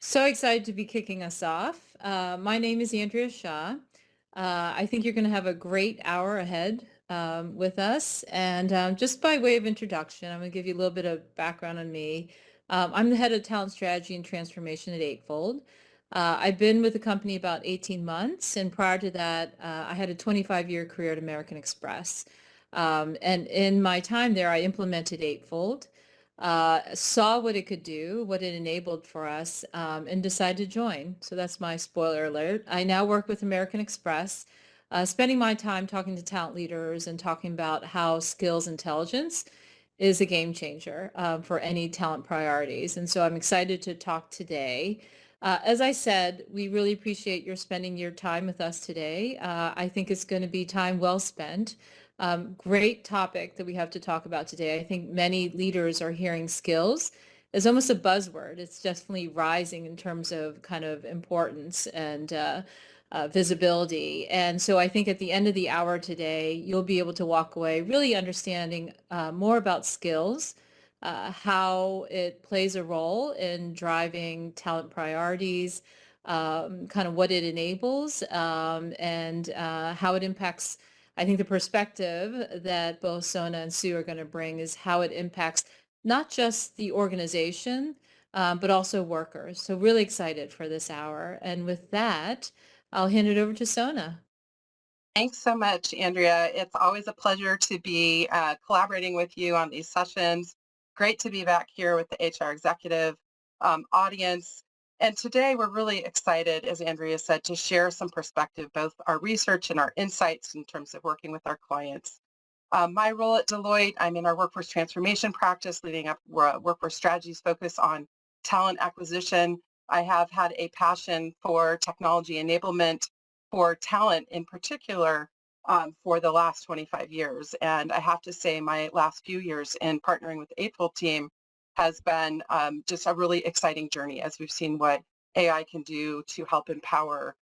So excited to be kicking us off. My name is Andrea Shaw. I think you're going to have a great hour ahead with us. And just by way of introduction, I'm going to give you a little bit of background on me. I'm the head of talent strategy and transformation at Eightfold. I've been with the company about 18 months, and prior to that, I had a 25-year career at American Express. And in my time there, I implemented Eightfold, saw what it could do, what it enabled for us, and decided to join. So that's my spoiler alert. I now work with American Express, spending my time talking to talent leaders and talking about how skills intelligence is a game changer for any talent priorities. And so I'm excited to talk today. As I said, we really appreciate your spending your time with us today. I think it's going to be time well spent. Great topic that we have to talk about today. I think many leaders are hearing skills as almost a buzzword. It's definitely rising in terms of kind of importance and visibility. And so I think at the end of the hour today, you'll be able to walk away really understanding more about skills, how it plays a role in driving talent priorities, kind of what it enables, and how it impacts. I think the perspective that both Sona and Sue are going to bring is how it impacts not just the organization, but also workers. So really excited for this hour. And with that, I'll hand it over to Sona. Thanks so much, Andrea. It's always a pleasure to be collaborating with you on these sessions. Great to be back here with the HR executive audience. And today we're really excited, as Andrea said, to share some perspective, both our research and our insights in terms of working with our clients. My role at Deloitte, I'm in our workforce transformation practice, leading up workforce strategies focus on talent acquisition. I have had a passion for technology enablement for talent in particular for the last 25 years. And I have to say my last few years in partnering with the Eightfold team has been just a really exciting journey as we've seen what AI can do to help empower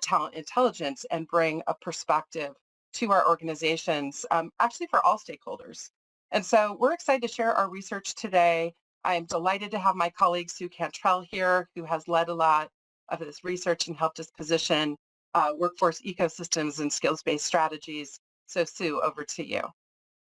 talent intelligence and bring a perspective to our organizations, actually for all stakeholders. And so we're excited to share our research today. I'm delighted to have my colleague Sue Cantrell here, who has led a lot of this research and helped us position workforce ecosystems and skills-based strategies. So Sue, over to you.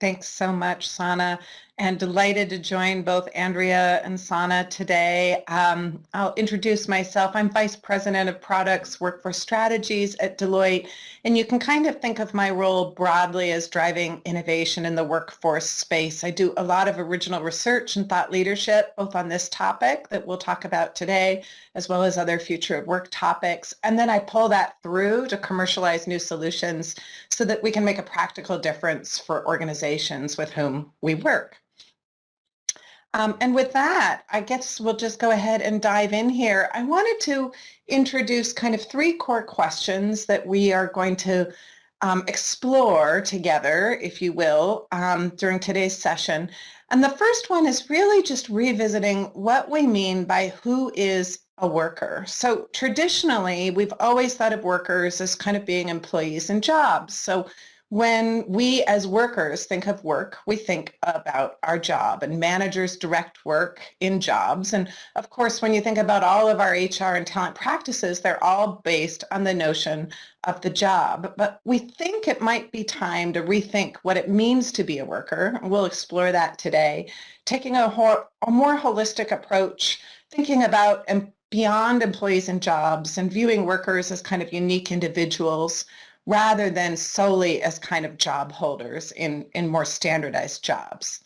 Thanks so much, Sana, and delighted to join both Andrea and Sana today. I'll introduce myself. I'm Vice President of Products Workforce Strategies at Deloitte, and you can kind of think of my role broadly as driving innovation in the workforce space. I do a lot of original research and thought leadership, both on this topic that we'll talk about today, as well as other future of work topics. And then I pull that through to commercialize new solutions so that we can make a practical difference for organizations with whom we work. And with that, I guess we'll just go ahead and dive in here. I wanted to introduce kind of three core questions that we are going to explore together, if you will, during today's session. And the first one is really just revisiting what we mean by who is a worker. So traditionally, we've always thought of workers as kind of being employees in jobs. So when we as workers think of work, we think about our job, and managers direct work in jobs. And of course, when you think about all of our HR and talent practices, they're all based on the notion of the job. But we think it might be time to rethink what it means to be a worker. We'll explore that today, taking a more holistic approach, thinking about beyond employees and jobs and viewing workers as kind of unique individuals rather than solely as kind of job holders in more standardized jobs.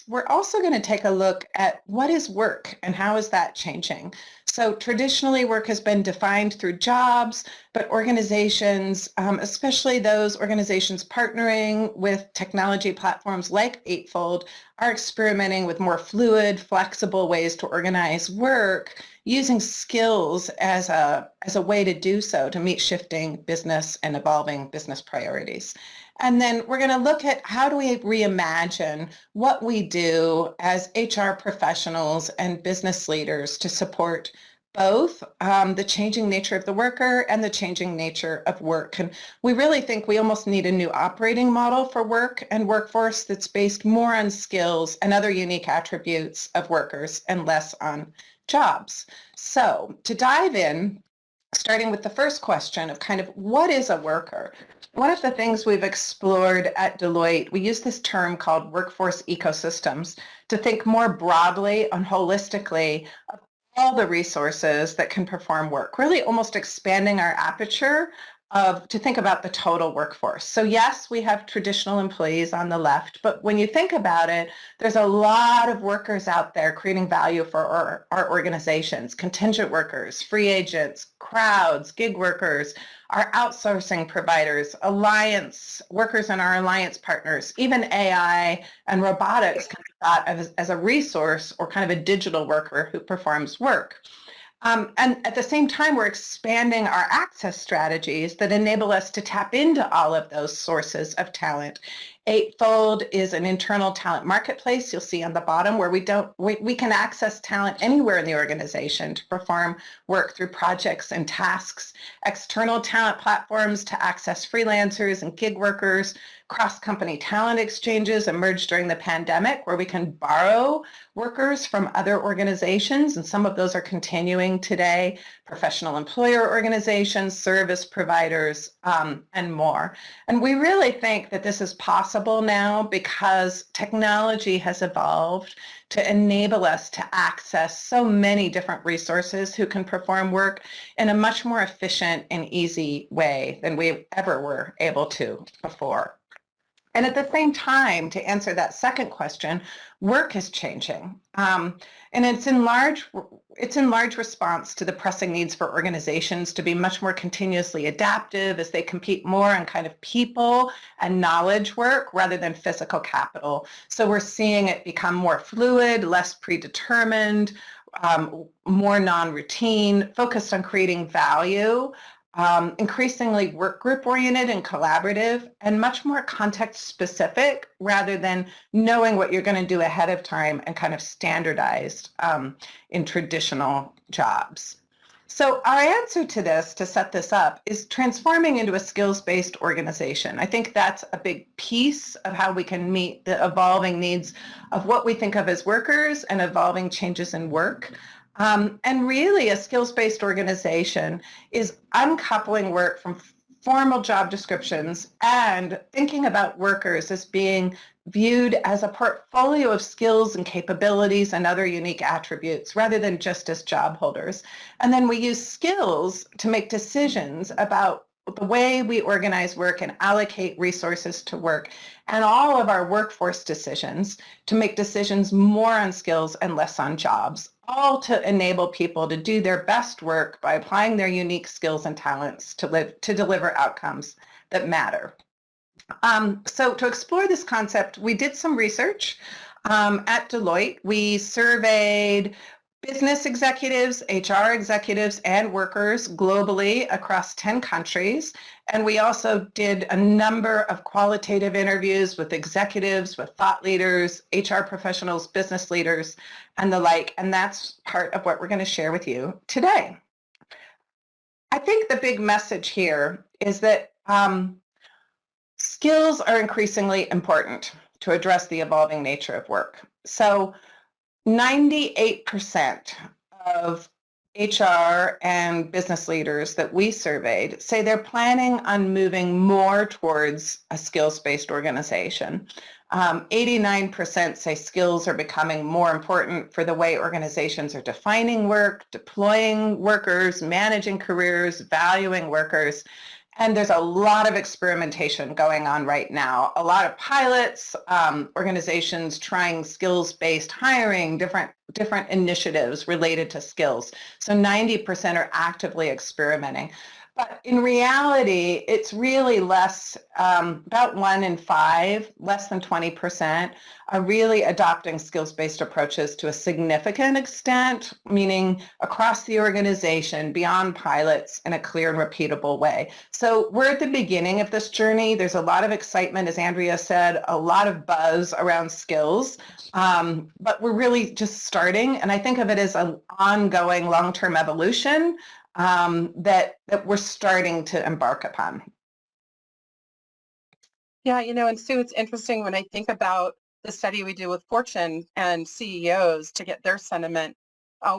We're also going to take a look at what is work and how is that changing. So traditionally, work has been defined through jobs, but organizations, especially those organizations partnering with technology platforms like Eightfold, are experimenting with more fluid, flexible ways to organize work, using skills as a way to do so, to meet shifting business and evolving business priorities. And then we're going to look at how do we reimagine what we do as HR professionals and business leaders to support both the changing nature of the worker and the changing nature of work. And we really think we almost need a new operating model for work and workforce that's based more on skills and other unique attributes of workers and less on jobs. So to dive in, starting with the first question of kind of what is a worker? One of the things we've explored at Deloitte, we use this term called workforce ecosystems to think more broadly and holistically of all the resources that can perform work, really almost expanding our aperture to think about the total workforce. So yes, we have traditional employees on the left, but when you think about it, there's a lot of workers out there creating value for our organizations: contingent workers, free agents, crowds, gig workers, our outsourcing providers, alliance workers and our alliance partners. Even AI and robotics can be thought of as a resource or kind of a digital worker who performs work. And at the same time, we're expanding our access strategies that enable us to tap into all of those sources of talent. Eightfold is an internal talent marketplace, you'll see on the bottom, where we can access talent anywhere in the organization to perform work through projects and tasks. External talent platforms to access freelancers and gig workers. Cross-company talent exchanges emerged during the pandemic, where we can borrow workers from other organizations, and some of those are continuing today. Professional employer organizations, service providers, and more. And we really think that this is possible now because technology has evolved to enable us to access so many different resources who can perform work in a much more efficient and easy way than we ever were able to before. And at the same time, to answer that second question, work is changing. And it's in large response to the pressing needs for organizations to be much more continuously adaptive as they compete more on kind of people and knowledge work rather than physical capital. So we're seeing it become more fluid, less predetermined, more non-routine, focused on creating value. Increasingly work group oriented and collaborative, and much more context specific rather than knowing what you're going to do ahead of time and kind of standardized in traditional jobs. So our answer to this, to set this up, is transforming into a skills-based organization. I think that's a big piece of how we can meet the evolving needs of what we think of as workers and evolving changes in work. And really, a skills-based organization is uncoupling work from formal job descriptions and thinking about workers as being viewed as a portfolio of skills and capabilities and other unique attributes rather than just as job holders. And then we use skills to make decisions about the way we organize work and allocate resources to work, and all of our workforce decisions to make decisions more on skills and less on jobs, all to enable people to do their best work by applying their unique skills and talents to deliver outcomes that matter. So to explore this concept, we did some research at Deloitte. We surveyed business executives, HR executives, and workers globally across 10 countries. And we also did a number of qualitative interviews with executives, with thought leaders, HR professionals, business leaders, and the like. And that's part of what we're going to share with you today. I think the big message here is that skills are increasingly important to address the evolving nature of work. So 98% of HR and business leaders that we surveyed say they're planning on moving more towards a skills-based organization. 89% say skills are becoming more important for the way organizations are defining work, deploying workers, managing careers, valuing workers. And there's a lot of experimentation going on right now. A lot of pilots, organizations trying skills-based hiring, different initiatives related to skills. So 90% are actively experimenting. But in reality, it's really less, about 1 in 5, less than 20%, are really adopting skills-based approaches to a significant extent, meaning across the organization, beyond pilots, in a clear and repeatable way. So we're at the beginning of this journey. There's a lot of excitement, as Andrea said, a lot of buzz around skills, but we're really just starting. And I think of it as an ongoing long-term evolution that we're starting to embark upon. Yeah, and Sue, it's interesting when I think about the study we do with Fortune and CEOs to get their sentiment.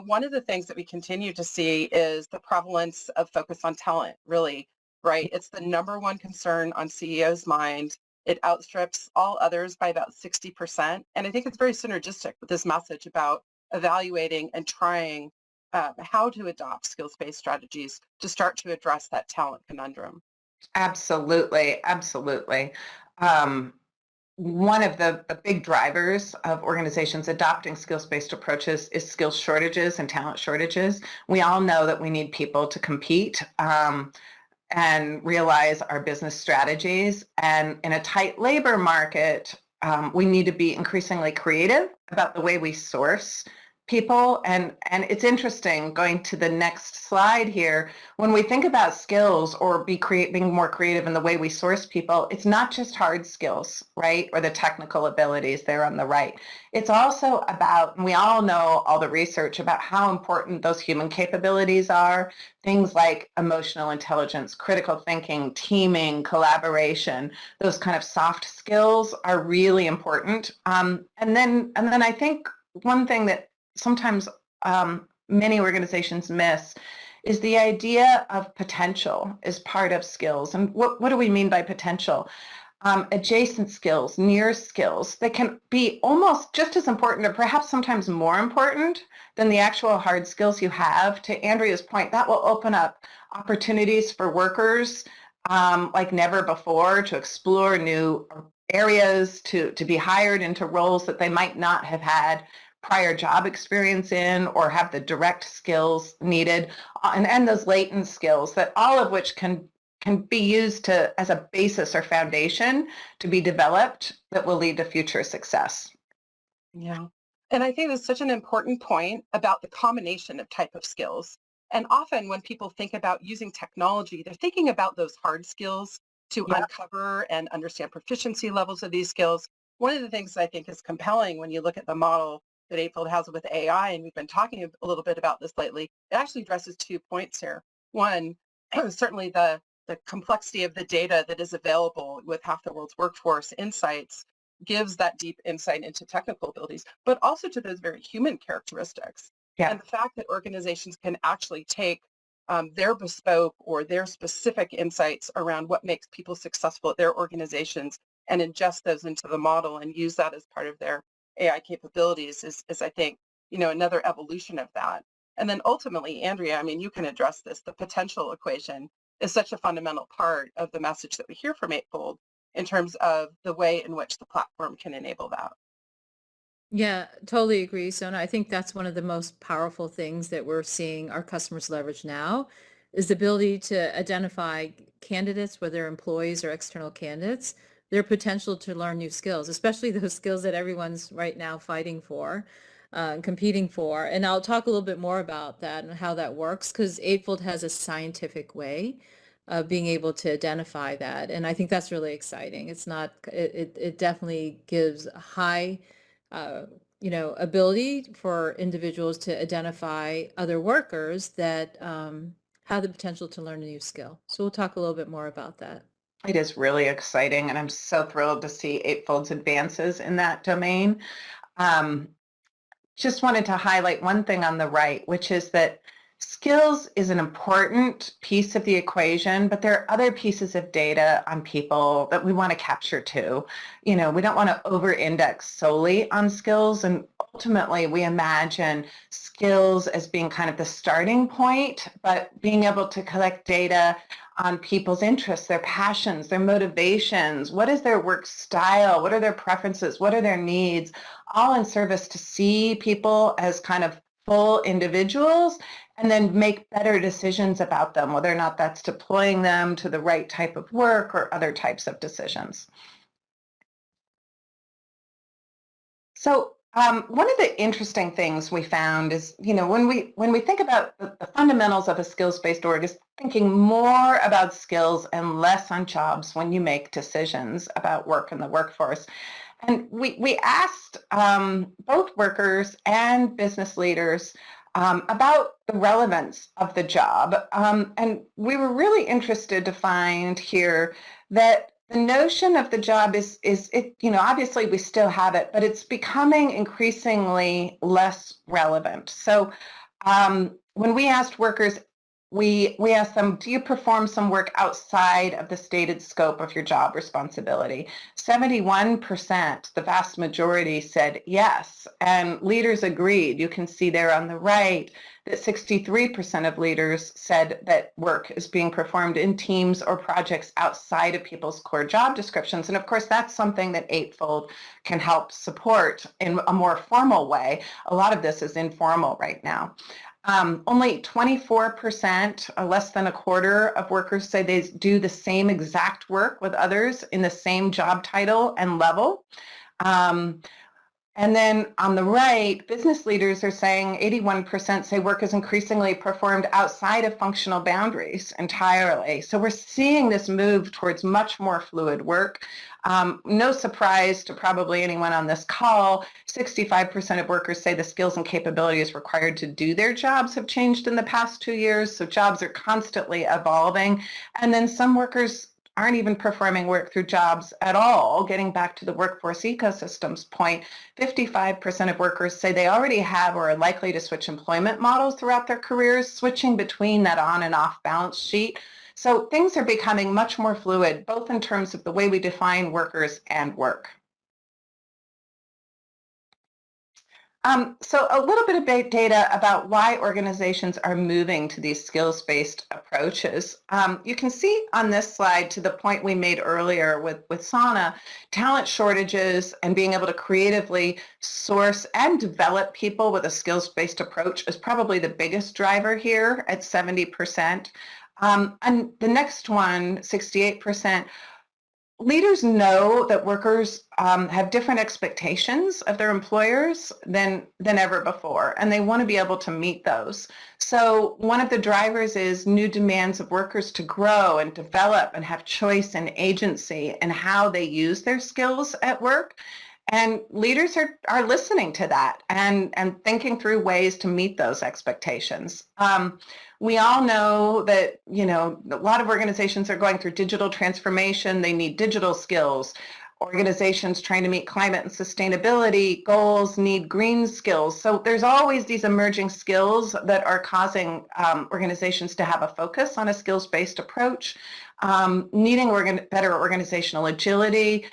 one of the things that we continue to see is the prevalence of focus on talent, really, right? It's the number one concern on CEOs' mind. It outstrips all others by about 60%. And I think it's very synergistic with this message about evaluating and trying how to adopt skills-based strategies to start to address that talent conundrum. Absolutely, absolutely. Um, One of the big drivers of organizations adopting skills-based approaches is skills shortages and talent shortages. We all know that we need people to compete and realize our business strategies. And in a tight labor market, we need to be increasingly creative about the way we source people. And it's interesting, going to the next slide here, when we think about skills or being more creative in the way we source people, it's not just hard skills, right? Or the technical abilities there on the right. It's also about, and we all know all the research about how important those human capabilities are, things like emotional intelligence, critical thinking, teaming, collaboration, those kind of soft skills are really important. And then I think one thing that sometimes many organizations miss is the idea of potential as part of skills. And what do we mean by potential? Adjacent skills, near skills, they can be almost just as important or perhaps sometimes more important than the actual hard skills you have. To Andrea's point, that will open up opportunities for workers like never before to explore new areas, to be hired into roles that they might not have had prior job experience in or have the direct skills needed, and those latent skills, that all of which can be used as a basis or foundation to be developed that will lead to future success. Yeah. And I think that's such an important point about the combination of type of skills. And often when people think about using technology, they're thinking about those hard skills to Yeah. uncover and understand proficiency levels of these skills. One of the things I think is compelling when you look at the model that Eightfold has with AI, and we've been talking a little bit about this lately, it actually addresses 2 points here. One, certainly the complexity of the data that is available with half the world's workforce insights gives that deep insight into technical abilities, but also to those very human characteristics. Yeah. And the fact that organizations can actually take their bespoke or their specific insights around what makes people successful at their organizations and ingest those into the model and use that as part of their AI capabilities is I think, another evolution of that. And then ultimately, Andrea, I mean, you can address this. The potential equation is such a fundamental part of the message that we hear from Eightfold in terms of the way in which the platform can enable that. Yeah, totally agree, Sona. I think that's one of the most powerful things that we're seeing our customers leverage now is the ability to identify candidates, whether employees or external candidates, their potential to learn new skills, especially those skills that everyone's right now fighting for, competing for. And I'll talk a little bit more about that and how that works because Eightfold has a scientific way of being able to identify that. And I think that's really exciting. It's not, it definitely gives a high uh, ability for individuals to identify other workers that have the potential to learn a new skill. So we'll talk a little bit more about that. It is really exciting, and I'm so thrilled to see Eightfold's advances in that domain. Um, just wanted to highlight one thing on the right, which is that skills is an important piece of the equation, but there are other pieces of data on people that we want to capture too. We don't want to over-index solely on skills, and ultimately we imagine skills as being kind of the starting point, but being able to collect data on people's interests, their passions, their motivations, what is their work style, what are their preferences, what are their needs, all in service to see people as kind of full individuals and then make better decisions about them, whether or not that's deploying them to the right type of work or other types of decisions. So one of the interesting things we found is, when we think about the fundamentals of a skills-based org, is thinking more about skills and less on jobs when you make decisions about work in the workforce. And we asked both workers and business leaders about the relevance of the job. And we were really interested to find here that The notion of the job is it, obviously we still have it, but it's becoming increasingly less relevant. So when we asked workers, we asked them, do you perform some work outside of the stated scope of your job responsibility? 71%, the vast majority, said yes, and leaders agreed. You can see there on the right that 63% of leaders said that work is being performed in teams or projects outside of people's core job descriptions. And of course, that's something that Eightfold can help support in a more formal way. A lot of this is informal right now. Only 24%, less than a quarter of workers say they do the same exact work with others in the same job title and level. And then on the right, business leaders are saying 81% say work is increasingly performed outside of functional boundaries entirely. So we're seeing this move towards much more fluid work. No surprise to probably anyone on this call, 65% of workers say the skills and capabilities required to do their jobs have changed in the past 2 years. So jobs are constantly evolving. And then some workers aren't even performing work through jobs at all. Getting back to the workforce ecosystems point, 55% of workers say they already have or are likely to switch employment models throughout their careers, switching between that on and off balance sheet. So things are becoming much more fluid, both in terms of the way we define workers and work. So a little bit of data about why organizations are moving to these skills-based approaches. You can see on this slide, to the point we made earlier with Sana, talent shortages and being able to creatively source and develop people with a skills-based approach is probably the biggest driver here at 70%. And the next one, 68%, leaders know that workers have different expectations of their employers than ever before, and they want to be able to meet those. So one of the drivers is new demands of workers to grow and develop and have choice and agency in how they use their skills at work. And leaders are listening to that and thinking through ways to meet those expectations. We all know that, a lot of organizations are going through digital transformation. They need digital skills. Organizations trying to meet climate and sustainability goals need green skills. So there's always these emerging skills that are causing organizations to have a focus on a skills-based approach, needing better organizational agility,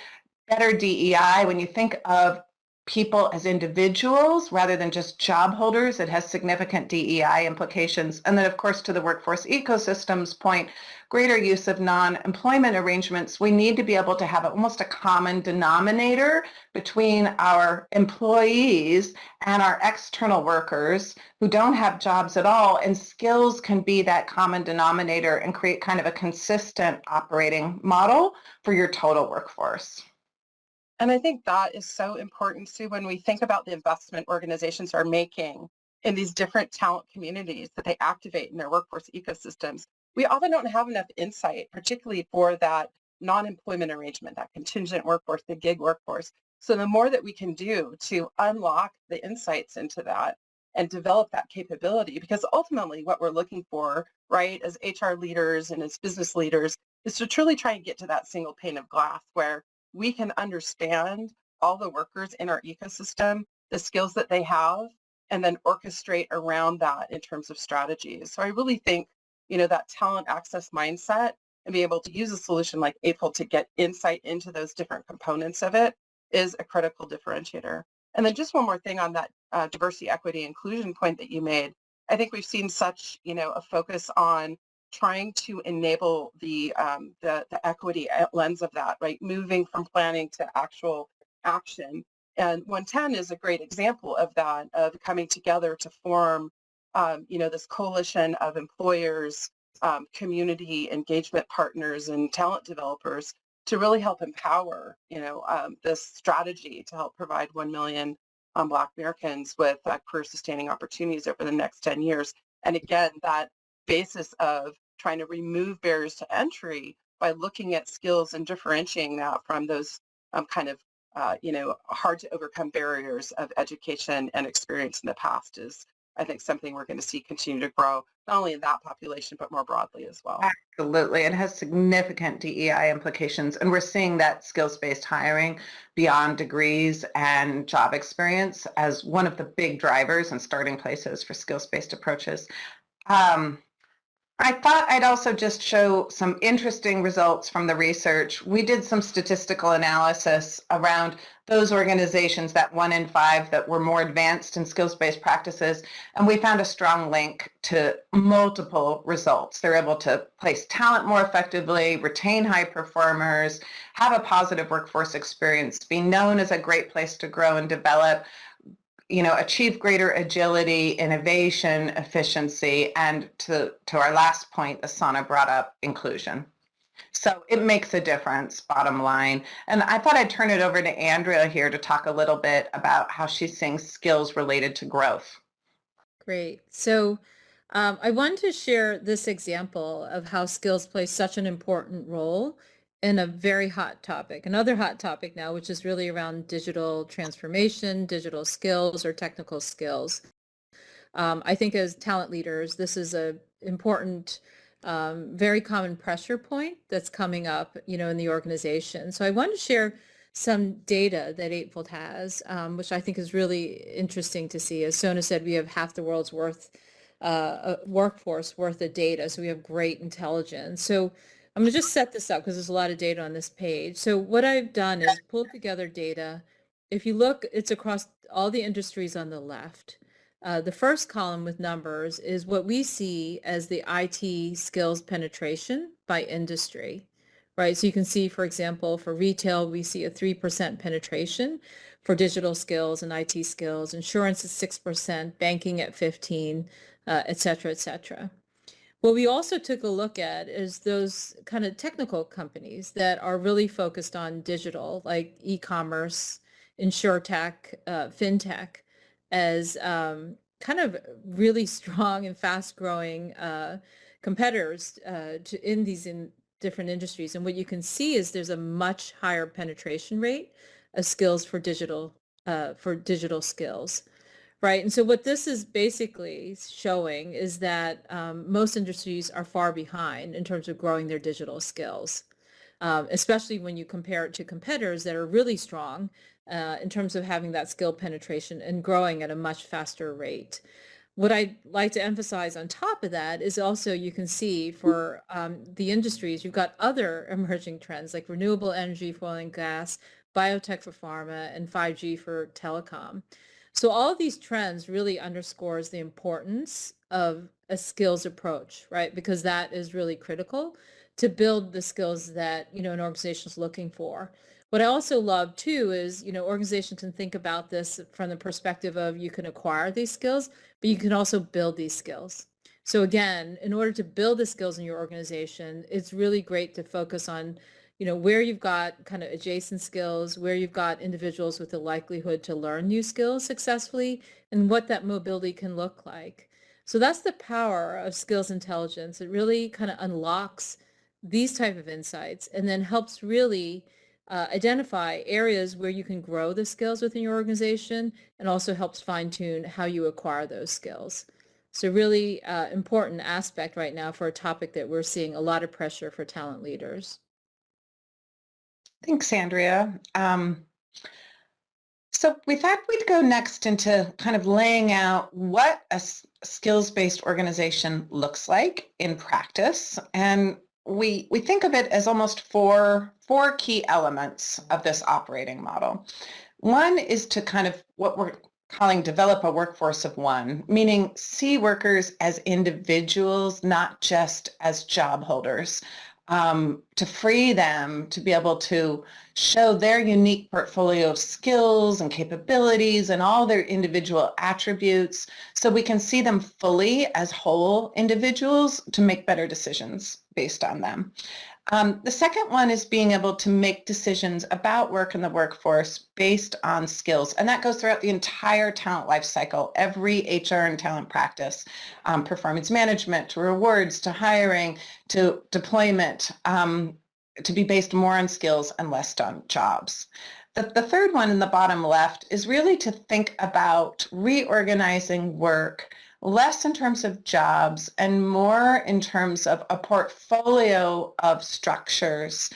better DEI. When you think of people as individuals rather than just job holders, it has significant DEI implications. And then, of course, to the workforce ecosystems point, greater use of non-employment arrangements. We need to be able to have almost a common denominator between our employees and our external workers who don't have jobs at all, and skills can be that common denominator and create kind of a consistent operating model for your total workforce. And I think that is so important, Sue, when we think about the investment organizations are making in these different talent communities that they activate in their workforce ecosystems. We often don't have enough insight, particularly for that non-employment arrangement, that contingent workforce, the gig workforce. So the more that we can do to unlock the insights into that and develop that capability, because ultimately what we're looking for, right, as HR leaders and as business leaders, is to truly try and get to that single pane of glass where we can understand all the workers in our ecosystem, the skills that they have, and then orchestrate around that in terms of strategies. So I really think, that talent access mindset and be able to use a solution like Eightfold to get insight into those different components of it is a critical differentiator. And then just one more thing on that diversity, equity, inclusion point that you made. I think we've seen such, a focus on trying to enable the equity lens of that, right? Moving from planning to actual action. And 110 is a great example of that, of coming together to form, this coalition of employers, community engagement partners, and talent developers to really help empower, this strategy to help provide 1 million Black Americans with career sustaining opportunities over the next 10 years. And again, that basis of trying to remove barriers to entry by looking at skills and differentiating that from those hard to overcome barriers of education and experience in the past is, I think, something we're going to see continue to grow. not only in that population, but more broadly as well. Absolutely. It has significant DEI implications. And we're seeing that skills-based hiring beyond degrees and job experience as one of the big drivers and starting places for skills-based approaches. I thought I'd also just show some interesting results from the research. We did some statistical analysis around those organizations, that 1 in 5 that were more advanced in skills-based practices, and we found a strong link to multiple results. They're able to place talent more effectively, retain high performers, have a positive workforce experience, be known as a great place to grow and develop, achieve greater agility, innovation, efficiency, and to our last point, Asana brought up inclusion. So it makes a difference, bottom line. And I thought I'd turn it over to Andrea here to talk a little bit about how she's seeing skills related to growth. Great. So I wanted to share this example of how skills play such an important role in a very hot topic, another hot topic now, which is really around digital transformation, digital skills, or technical skills. I think as talent leaders, this is a important, very common pressure point that's coming up, in the organization. So I want to share some data that Eightfold has, which I think is really interesting to see. As Sona said, we have half the world's workforce worth of data, so we have great intelligence. So I'm going to just set this up because there's a lot of data on this page. So what I've done is pulled together data. If you look, it's across all the industries on the left. The first column with numbers is what we see as the IT skills penetration by industry, right? So you can see, for example, for retail, we see a 3% penetration for digital skills and IT skills. Insurance is 6%, banking at 15%, et cetera, et cetera. What we also took a look at is those kind of technical companies that are really focused on digital, like e-commerce, insurtech, fintech, as kind of really strong and fast-growing competitors in different industries. And what you can see is there's a much higher penetration rate of skills for digital skills. Right. And so what this is basically showing is that most industries are far behind in terms of growing their digital skills, especially when you compare it to competitors that are really strong in terms of having that skill penetration and growing at a much faster rate. What I'd like to emphasize on top of that is also you can see for the industries, you've got other emerging trends like renewable energy for oil and gas, biotech for pharma, and 5G for telecom. So all of these trends really underscores the importance of a skills approach, right? Because that is really critical to build the skills that, an organization is looking for. What I also love too is, organizations can think about this from the perspective of you can acquire these skills, but you can also build these skills. So again, in order to build the skills in your organization, it's really great to focus on where you've got kind of adjacent skills, where you've got individuals with the likelihood to learn new skills successfully, and what that mobility can look like. So that's the power of skills intelligence. It really kind of unlocks these type of insights and then helps really identify areas where you can grow the skills within your organization and also helps fine tune how you acquire those skills. So really important aspect right now for a topic that we're seeing a lot of pressure for talent leaders. Thanks, Andrea. So we thought we'd go next into kind of laying out what a skills-based organization looks like in practice. And we think of it as almost four key elements of this operating model. One is to kind of what we're calling develop a workforce of one, meaning see workers as individuals, not just as job holders. To free them to be able to show their unique portfolio of skills and capabilities and all their individual attributes so we can see them fully as whole individuals to make better decisions based on them. The second one is being able to make decisions about work in the workforce based on skills. And that goes throughout the entire talent life cycle, every HR and talent practice, performance management, to rewards, to hiring, to deployment, to be based more on skills and less on jobs. The third one in the bottom left is really to think about reorganizing work less in terms of jobs and more in terms of a portfolio of structures,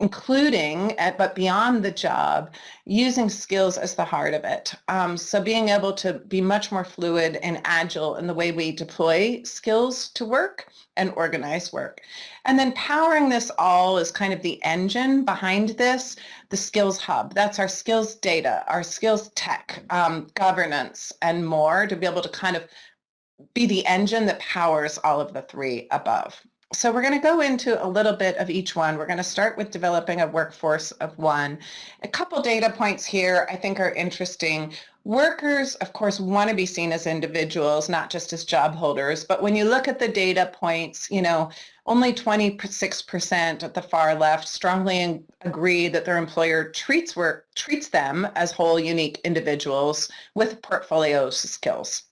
including, but beyond the job, using skills as the heart of it. So being able to be much more fluid and agile in the way we deploy skills to work and organize work. And then powering this all is kind of the engine behind this, the skills hub. That's our skills data, our skills tech, governance, and more, to be able to kind of be the engine that powers all of the three above. So we're going to go into a little bit of each one. We're going to start with developing a workforce of one. A couple data points here I think are interesting. Workers, of course, want to be seen as individuals, not just as job holders. But when you look at the data points, only 26% at the far left strongly agree that their employer treats them as whole, unique individuals with portfolios of skills.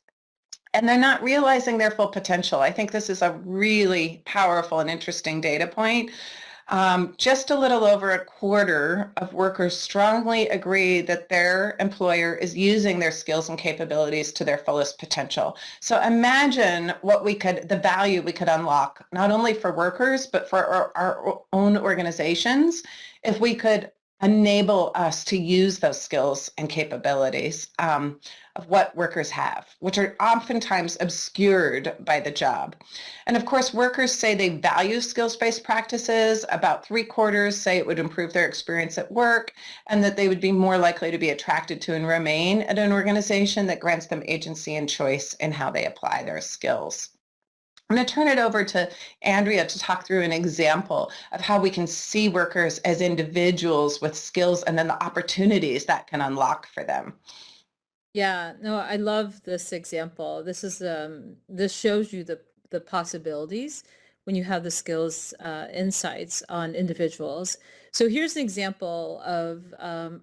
And they're not realizing their full potential. I think this is a really powerful and interesting data point. Just a little over a quarter of workers strongly agree that their employer is using their skills and capabilities to their fullest potential. So imagine the value we could unlock, not only for workers, but for our own organizations, if we could enable us to use those skills and capabilities of what workers have, which are oftentimes obscured by the job. And of course, workers say they value skills-based practices. About 3/4 say it would improve their experience at work, and that they would be more likely to be attracted to and remain at an organization that grants them agency and choice in how they apply their skills. I'm going to turn it over to Andrea to talk through an example of how we can see workers as individuals with skills and then the opportunities that can unlock for them. Yeah, no, I love this example. This shows you the possibilities when you have the skills insights on individuals. So here's an example of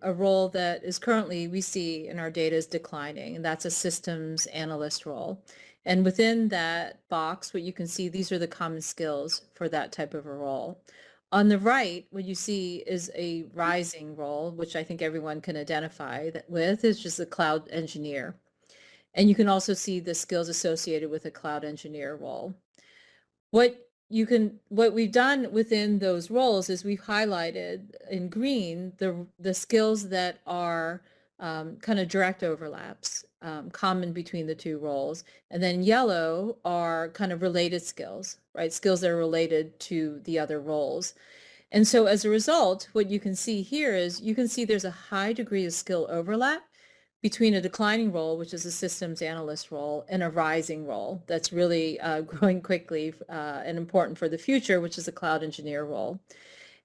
a role that is currently we see in our data is declining, and that's a systems analyst role. And within that box, what you can see, these are the common skills for that type of a role. On the right, what you see is a rising role, which I think everyone can identify with, is just a cloud engineer. And you can also see the skills associated with a cloud engineer role. What we've done within those roles is we've highlighted in green the skills that are kind of direct overlaps, common between the two roles. And then yellow are kind of related skills, right? Skills that are related to the other roles. And so as a result, what you can see here is you can see there's a high degree of skill overlap between a declining role, which is a systems analyst role, and a rising role that's really growing quickly and important for the future, which is a cloud engineer role.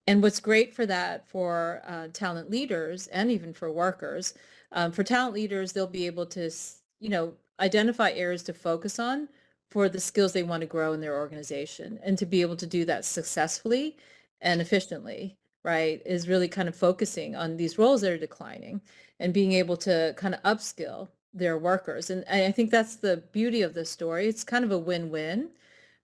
And what's great for that for talent leaders and even for workers, for talent leaders, they'll be able to, identify areas to focus on for the skills they want to grow in their organization, and to be able to do that successfully and efficiently, right, is really kind of focusing on these roles that are declining and being able to kind of upskill their workers. And I think that's the beauty of this story. It's kind of a win-win,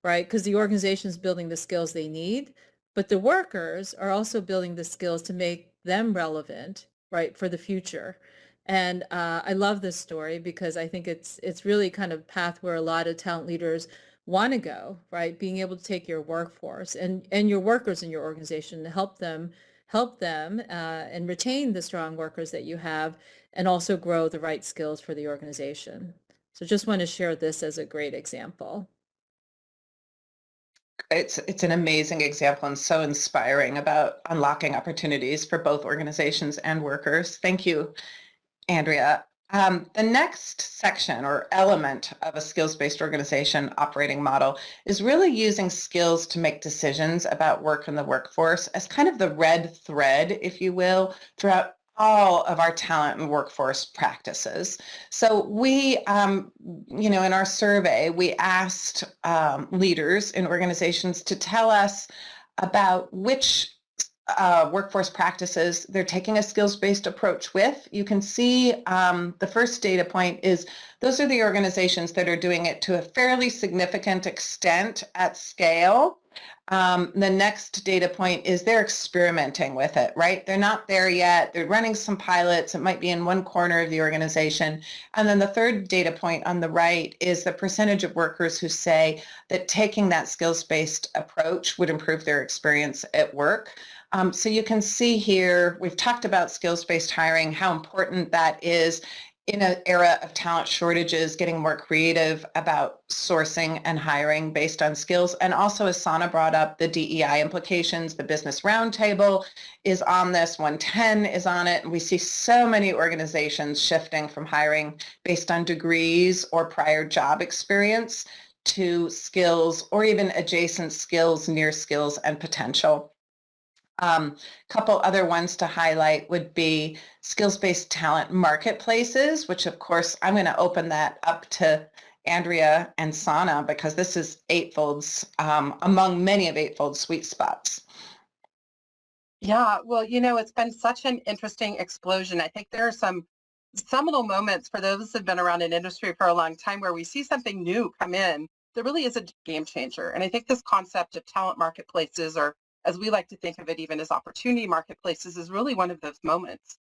right? Because the organization is building the skills they need, but the workers are also building the skills to make them relevant, right, for the future. And I love this story because I think it's really kind of path where a lot of talent leaders want to go, right? Being able to take your workforce and your workers in your organization to help them and retain the strong workers that you have, and also grow the right skills for the organization. So just want to share this as a great example. It's an amazing example and so inspiring about unlocking opportunities for both organizations and workers. Thank you, Andrea. The next section or element of a skills-based organization operating model is really using skills to make decisions about work in the workforce as kind of the red thread, if you will, throughout all of our talent and workforce practices. So we, in our survey, we asked leaders in organizations to tell us about which workforce practices they're taking a skills-based approach with. You can see the first data point is those are the organizations that are doing it to a fairly significant extent at scale. The next data point is they're experimenting with it, right? They're not there yet. They're running some pilots. It might be in one corner of the organization. And then the third data point on the right is the percentage of workers who say that taking that skills-based approach would improve their experience at work. So you can see here, we've talked about skills-based hiring, how important that is in an era of talent shortages, getting more creative about sourcing and hiring based on skills. And also, as Sana brought up, the DEI implications, the Business Roundtable is on this, 110 is on it. And we see so many organizations shifting from hiring based on degrees or prior job experience to skills or even adjacent skills, near skills, and potential. Couple other ones to highlight would be skills-based talent marketplaces, which of course I'm going to open that up to Andrea and Sana because this is Eightfold's, among many of Eightfold's sweet spots. Yeah, well, it's been such an interesting explosion. I think there are some seminal moments for those who've been around in industry for a long time where we see something new come in that really is a game changer. And I think this concept of talent marketplaces, or as we like to think of it, even as opportunity marketplaces, is really one of those moments.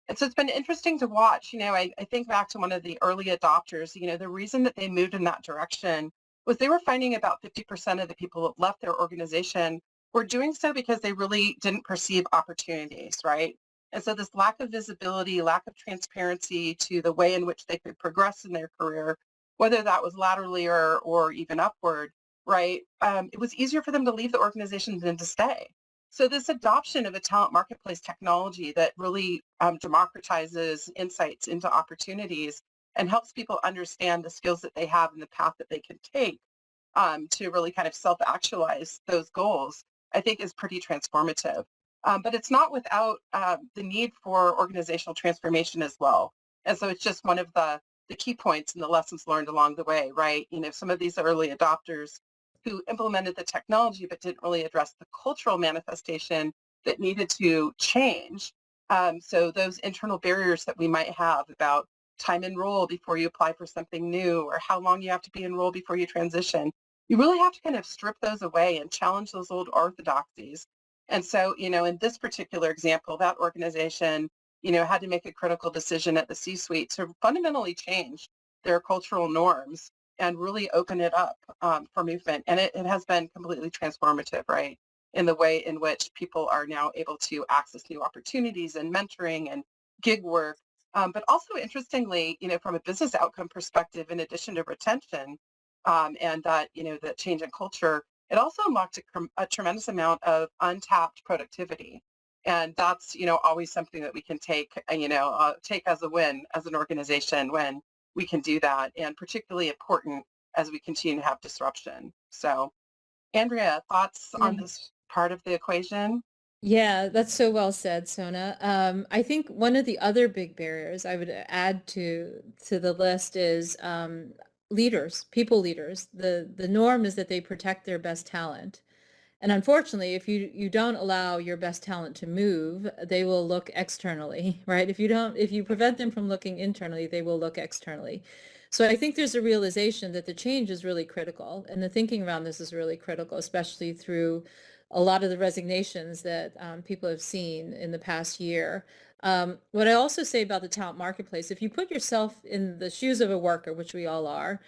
And so it's been interesting to watch. I think back to one of the early adopters. The reason that they moved in that direction was they were finding about 50% of the people that left their organization were doing so because they really didn't perceive opportunities, right? And so this lack of visibility, lack of transparency to the way in which they could progress in their career, whether that was laterally or even upward, right? It was easier for them to leave the organization than to stay. So this adoption of a talent marketplace technology that really democratizes insights into opportunities and helps people understand the skills that they have and the path that they can take to really kind of self-actualize those goals, I think is pretty transformative. But it's not without the need for organizational transformation as well. And so it's just one of the key points and the lessons learned along the way, right? Some of these early adopters who implemented the technology but didn't really address the cultural manifestation that needed to change. So those internal barriers that we might have about time enroll before you apply for something new, or how long you have to be enrolled before you transition, you really have to kind of strip those away and challenge those old orthodoxies. And so, in this particular example, that organization, had to make a critical decision at the C-suite to fundamentally change their cultural norms and really open it up for movement. And it has been completely transformative, right? In the way in which people are now able to access new opportunities and mentoring and gig work. But also interestingly, from a business outcome perspective, in addition to retention and that, the change in culture, it also unlocked a tremendous amount of untapped productivity. And that's, always something that we can take as a win as an organization when we can do that, and particularly important as we continue to have disruption. So, Andrea, thoughts on Yeah. this part of the equation? Yeah, that's so well said, Sona. I think one of the other big barriers I would add to the list is leaders, people leaders. The norm is that they protect their best talent. And unfortunately, if you don't allow your best talent to move, they will look externally, right? If you prevent them from looking internally, they will look externally. So I think there's a realization that the change is really critical, and the thinking around this is really critical, especially through a lot of the resignations that people have seen in the past year. What I also say about the talent marketplace, if you put yourself in the shoes of a worker, which we all are,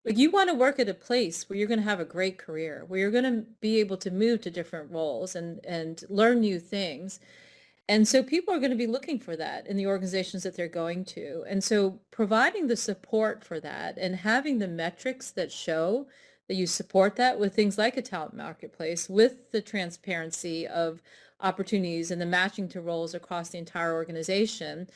like you want to work at a place where you're going to have a great career, where you're going to be able to move to different roles and learn new things. And so people are going to be looking for that in the organizations that they're going to. And so providing the support for that and having the metrics that show that you support that with things like a talent marketplace, with the transparency of opportunities and the matching to roles across the entire organization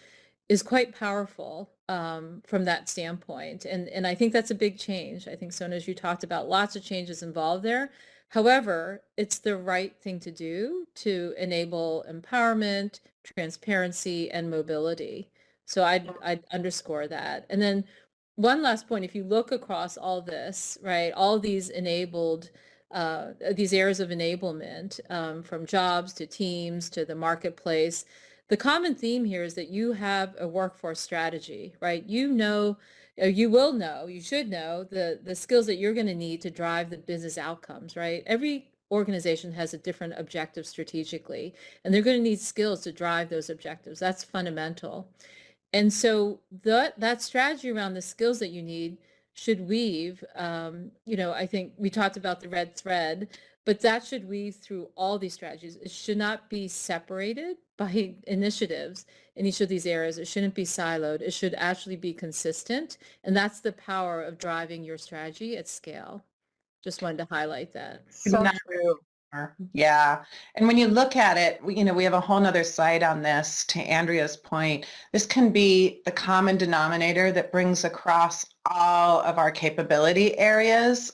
is quite powerful from that standpoint. And I think that's a big change. I think, Sona, as you talked about, lots of changes involved there. However, it's the right thing to do to enable empowerment, transparency, and mobility. So I'd underscore that. And then one last point, if you look across all this, right, all these enabled, these areas of enablement, from jobs to teams to the marketplace, the common theme here is that you have a workforce strategy, right? You know, or you will know, you should know the skills that you're going to need to drive the business outcomes, right? Every organization has a different objective strategically, and they're going to need skills to drive those objectives. That's fundamental. And so that strategy around the skills that you need should weave, I think we talked about the red thread, but that should weave through all these strategies. It should not be separated by initiatives in each of these areas. It shouldn't be siloed. It should actually be consistent. And that's the power of driving your strategy at scale. Just wanted to highlight that. So true. Yeah. And when you look at it, we have a whole nother slide on this. To Andrea's point, this can be the common denominator that brings across all of our capability areas,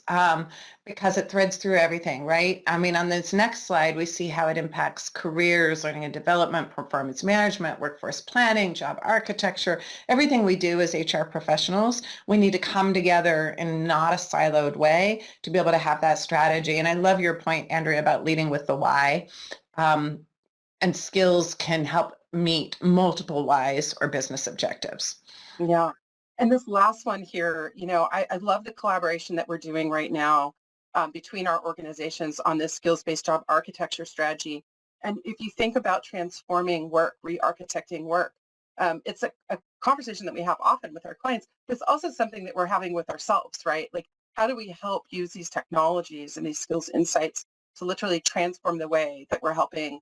because it threads through everything, right? I mean, on this next slide, we see how it impacts careers, learning and development, performance management, workforce planning, job architecture. Everything we do as HR professionals, we need to come together in not a siloed way to be able to have that strategy. And I love your point, Andrea, about leading with the why. And skills can help meet multiple whys or business objectives. Yeah. And this last one here, I love the collaboration that we're doing right now between our organizations on this skills-based job architecture strategy. And if you think about transforming work, re-architecting work, it's a conversation that we have often with our clients, but it's also something that we're having with ourselves, right? Like, how do we help use these technologies and these skills insights to literally transform the way that we're helping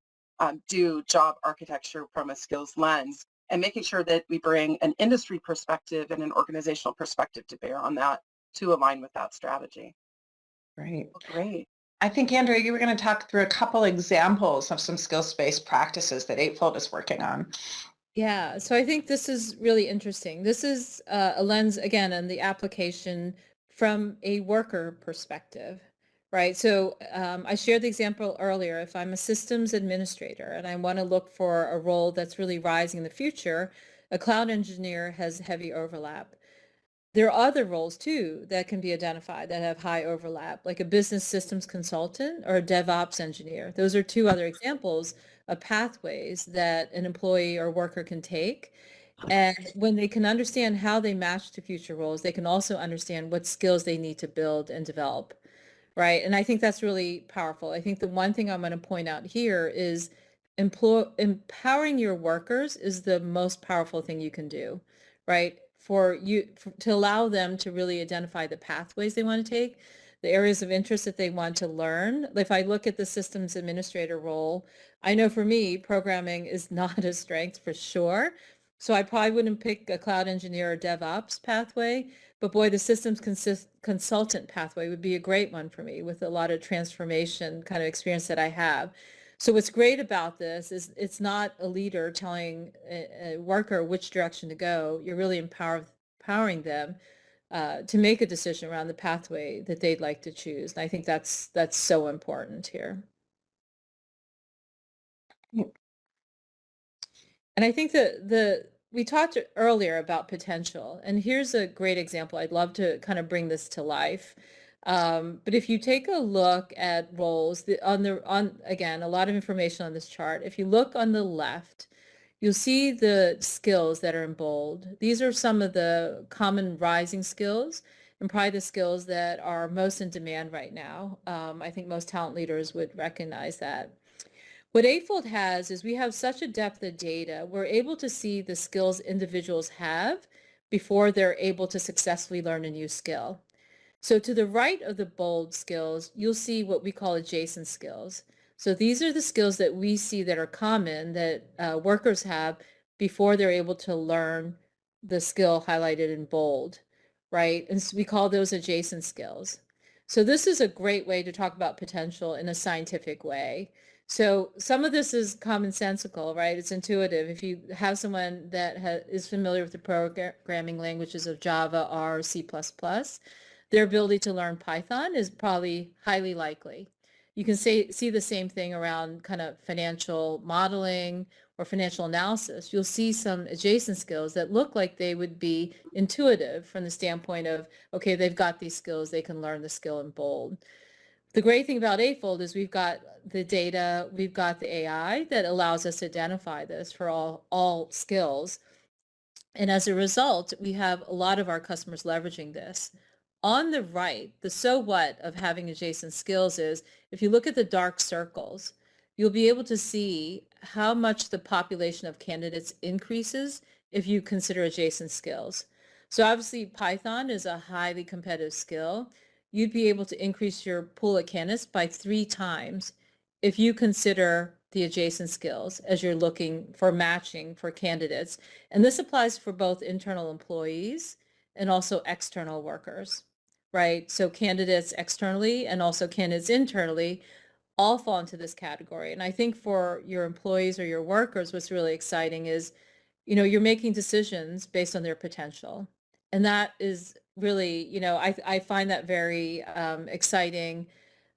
do job architecture from a skills lens, and making sure that we bring an industry perspective and an organizational perspective to bear on that to align with that strategy. Right. Well, great. I think, Andrea, you were going to talk through a couple examples of some skills-based practices that Eightfold is working on. Yeah, so I think this is really interesting. This is a lens, again, on the application from a worker perspective, right? So I shared the example earlier. If I'm a systems administrator and I want to look for a role that's really rising in the future, a cloud engineer has heavy overlap. There are other roles too that can be identified that have high overlap, like a business systems consultant or a DevOps engineer. Those are two other examples of pathways that an employee or worker can take. And when they can understand how they match to future roles, they can also understand what skills they need to build and develop, right? And I think that's really powerful. I think the one thing I'm going to point out here is empowering your workers is the most powerful thing you can do, right? To allow them to really identify the pathways they want to take, the areas of interest that they want to learn. If I look at the systems administrator role, I know for me, programming is not a strength for sure. So I probably wouldn't pick a cloud engineer or DevOps pathway, but boy, the systems consultant pathway would be a great one for me with a lot of transformation kind of experience that I have. So what's great about this is it's not a leader telling a worker which direction to go. You're really empowering them to make a decision around the pathway that they'd like to choose. And I think that's so important here. And I think that we talked earlier about potential, and here's a great example. I'd love to kind of bring this to life. But if you take a look at roles on again, a lot of information on this chart. If you look on the left, you'll see the skills that are in bold. These are some of the common rising skills and probably the skills that are most in demand right now. I think most talent leaders would recognize that. What Eightfold has is we have such a depth of data. We're able to see the skills individuals have before they're able to successfully learn a new skill. So to the right of the bold skills, you'll see what we call adjacent skills. So these are the skills that we see that are common that workers have before they're able to learn the skill highlighted in bold, right? And so we call those adjacent skills. So this is a great way to talk about potential in a scientific way. So some of this is commonsensical, right? It's intuitive. If you have someone that is familiar with the programming languages of Java, R, C++, their ability to learn Python is probably highly likely. You can see the same thing around kind of financial modeling or financial analysis. You'll see some adjacent skills that look like they would be intuitive from the standpoint of, okay, they've got these skills, they can learn the skill in bold. The great thing about Eightfold is we've got the data, we've got the AI that allows us to identify this for all skills. And as a result, we have a lot of our customers leveraging this On the right, the so what of having adjacent skills is, if you look at the dark circles, you'll be able to see how much the population of candidates increases if you consider adjacent skills. So obviously Python is a highly competitive skill. You'd be able to increase your pool of candidates by 3 times if you consider the adjacent skills as you're looking for matching for candidates. And this applies for both internal employees and also external workers, right? So candidates externally and also candidates internally all fall into this category. And I think for your employees or your workers, what's really exciting is, you're making decisions based on their potential. And that is really, I find that very exciting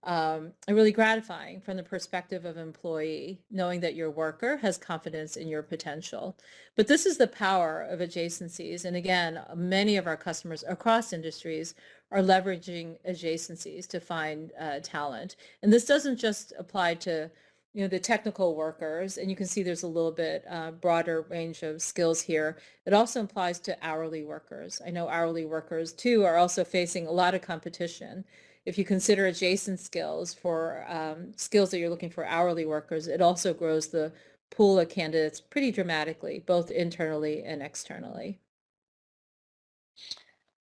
and really gratifying from the perspective of employee, knowing that your worker has confidence in your potential. But this is the power of adjacencies. And again, many of our customers across industries are leveraging adjacencies to find talent. And this doesn't just apply to the technical workers, and you can see there's a little bit broader range of skills here. It also applies to hourly workers. I know hourly workers too are also facing a lot of competition. If you consider adjacent skills for skills that you're looking for hourly workers, it also grows the pool of candidates pretty dramatically, both internally and externally.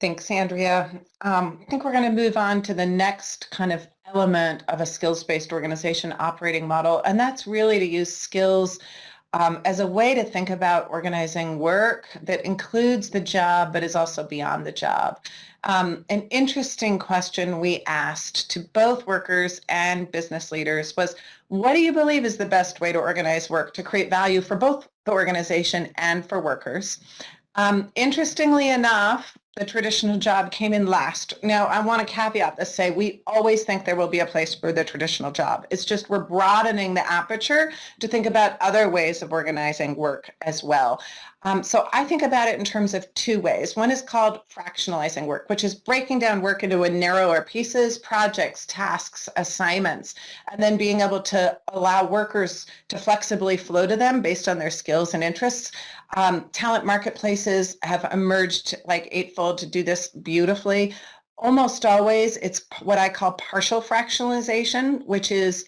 Thanks, Andrea. I think we're going to move on to the next kind of element of a skills-based organization operating model, and that's really to use skills as a way to think about organizing work that includes the job but is also beyond the job. An interesting question we asked to both workers and business leaders was, what do you believe is the best way to organize work to create value for both the organization and for workers? Interestingly enough, the traditional job came in last. Now, I want to caveat this, say we always think there will be a place for the traditional job. It's just we're broadening the aperture to think about other ways of organizing work as well. So I think about it in terms of 2 ways. One is called fractionalizing work, which is breaking down work into narrower pieces, projects, tasks, assignments, and then being able to allow workers to flexibly flow to them based on their skills and interests. Talent marketplaces have emerged like Eightfold to do this beautifully. Almost always, it's what I call partial fractionalization, which is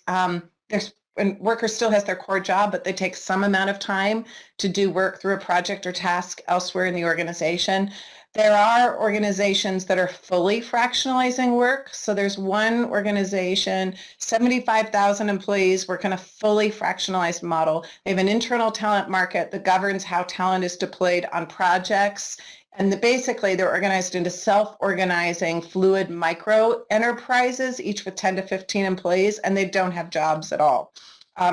when worker still has their core job, but they take some amount of time to do work through a project or task elsewhere in the organization. There are organizations that are fully fractionalizing work. So there's one organization, 75,000 employees, work in a fully fractionalized model. They have an internal talent market that governs how talent is deployed on projects. And basically, they're organized into self-organizing fluid micro enterprises, each with 10 to 15 employees, and they don't have jobs at all.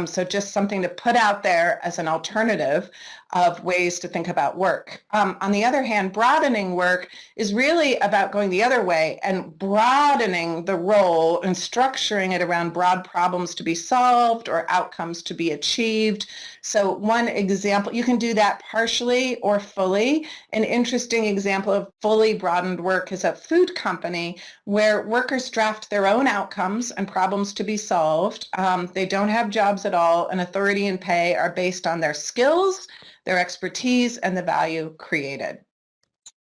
So just something to put out there as an alternative of ways to think about work. On the other hand, broadening work is really about going the other way and broadening the role and structuring it around broad problems to be solved or outcomes to be achieved. So one example, you can do that partially or fully. An interesting example of fully broadened work is a food company where workers draft their own outcomes and problems to be solved. They don't have jobs at all, and authority and pay are based on their skills, their expertise, and the value created.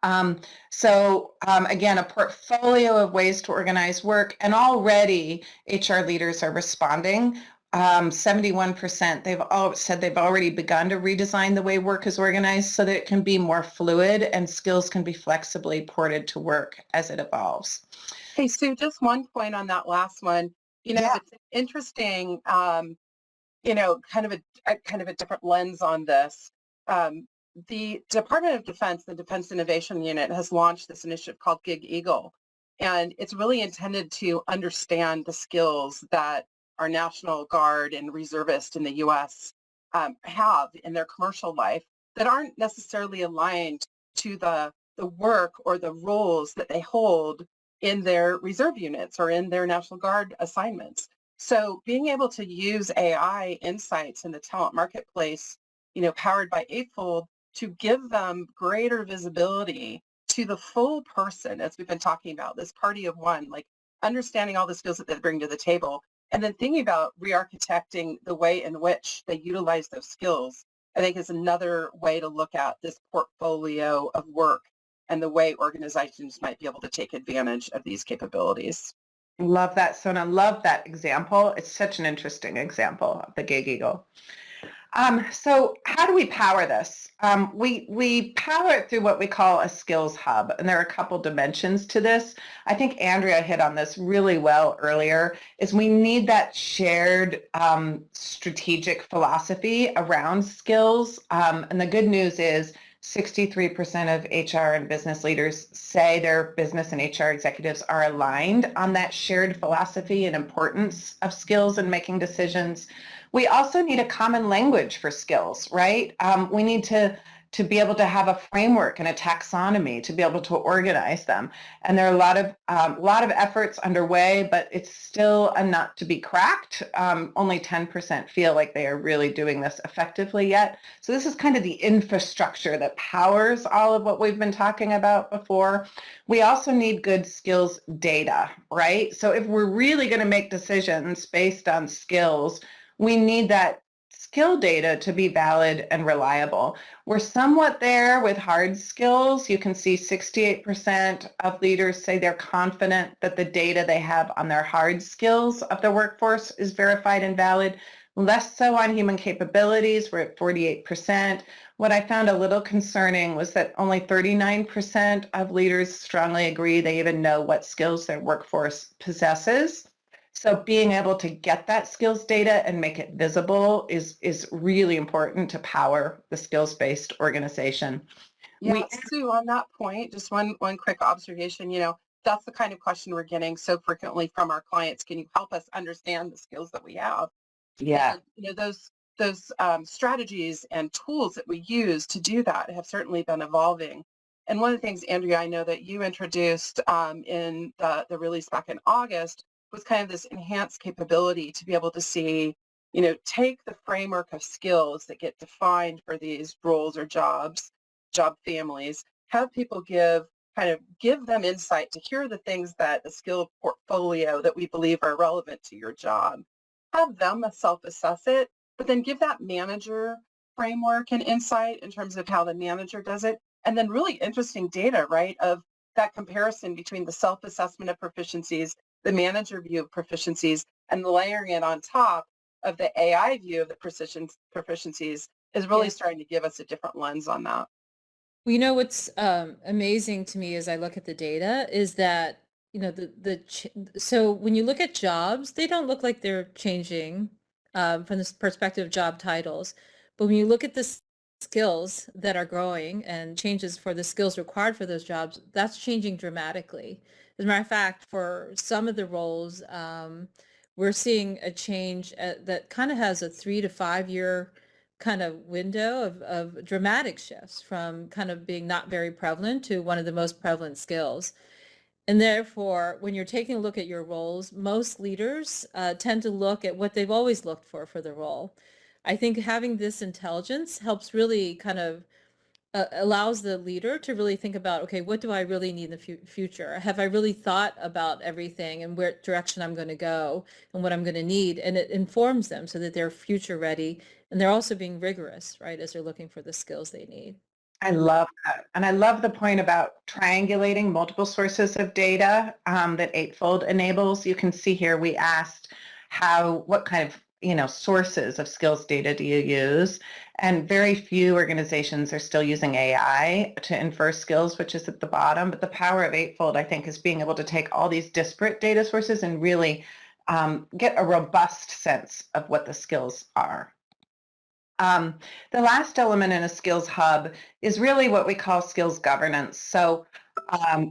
Again, a portfolio of ways to organize work, and already HR leaders are responding. 71% they've all said they've already begun to redesign the way work is organized so that it can be more fluid and skills can be flexibly ported to work as it evolves. Hey, Sue, just one point on that last one. It's interesting, kind of a different lens on this. The Department of Defense, the Defense Innovation Unit, has launched this initiative called Gig Eagle, and it's really intended to understand the skills that our National Guard and reservists in the U.S. Have in their commercial life that aren't necessarily aligned to the work or the roles that they hold in their reserve units or in their National Guard assignments. So being able to use AI insights in the talent marketplace, powered by Eightfold, to give them greater visibility to the full person, as we've been talking about, this party of one, like understanding all the skills that they bring to the table, and then thinking about re-architecting the way in which they utilize those skills, I think is another way to look at this portfolio of work and the way organizations might be able to take advantage of these capabilities. Love that, Sona. Love that example. It's such an interesting example of the gig eagle. So how do we power this? We power it through what we call a skills hub, and there are a couple dimensions to this. I think Andrea hit on this really well earlier, is we need that shared strategic philosophy around skills. And the good news is 63% of HR and business leaders say their business and HR executives are aligned on that shared philosophy and importance of skills in making decisions. We also need a common language for skills, right? We need to be able to have a framework and a taxonomy to be able to organize them. And there are a lot of efforts underway, but it's still a nut to be cracked. Only 10% feel like they are really doing this effectively yet. So this is kind of the infrastructure that powers all of what we've been talking about before. We also need good skills data, right? So if we're really going to make decisions based on skills, we need that skill data to be valid and reliable. We're somewhat there with hard skills. You can see 68% of leaders say they're confident that the data they have on their hard skills of the workforce is verified and valid. Less so on human capabilities, we're at 48%. What I found a little concerning was that only 39% of leaders strongly agree they even know what skills their workforce possesses. So being able to get that skills data and make it visible is really important to power the skills-based organization. Yeah, Sue, on that point, just one quick observation, that's the kind of question we're getting so frequently from our clients. Can you help us understand the skills that we have? Yeah. And, those strategies and tools that we use to do that have certainly been evolving. And one of the things, Andrea, I know that you introduced in the release back in August was kind of this enhanced capability to be able to see, take the framework of skills that get defined for these roles or job families, have people give them insight to here are the things that the skill portfolio that we believe are relevant to your job. Have them self-assess it, but then give that manager framework and insight in terms of how the manager does it. And then really interesting data, right, of that comparison between the self-assessment of proficiencies, the manager view of proficiencies, and layering it on top of the AI view of the proficiencies is really starting to give us a different lens on that. Well, what's amazing to me as I look at the data is that, so when you look at jobs, they don't look like they're changing from this perspective of job titles. But when you look at the skills that are growing and changes for the skills required for those jobs, that's changing dramatically. As a matter of fact, for some of the roles, we're seeing a change that kind of has a 3 to 5 year kind of window of dramatic shifts from kind of being not very prevalent to one of the most prevalent skills. And therefore, when you're taking a look at your roles, most leaders tend to look at what they've always looked for the role. I think having this intelligence helps really kind of allows the leader to really think about, okay, what do I really need in the future? Have I really thought about everything and where direction I'm going to go and what I'm going to need? And it informs them so that they're future ready. And they're also being rigorous, right, as they're looking for the skills they need. I love that. And I love the point about triangulating multiple sources of data that Eightfold enables. You can see here we asked what kind of sources of skills data do you use? And very few organizations are still using AI to infer skills, which is at the bottom. But the power of Eightfold, I think, is being able to take all these disparate data sources and really get a robust sense of what the skills are. The last element in a skills hub is really what we call skills governance. So